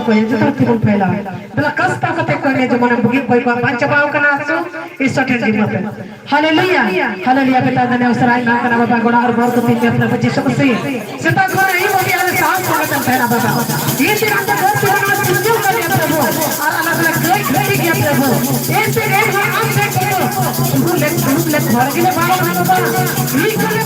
कोई जता की बोल फैला बला कस ताकत करने जो मन बुगी कोई पंच पाव कना आसो इस सठे जीवन हालेलुया हालेलुया पिता धन्य अवसर आई ना कना बाबा गुणा और बहुत तीन में प्रभु यीशु मसीह सीता को नहीं बोली अरे साथ स्वागत है बाबा ये दिन अंदर बहुत पुराना सुजू कर प्रभु और अलग अलग कोई खड़ी किया प्रभु एक से एक हम से करो भूल ले भर के बाबा बाबा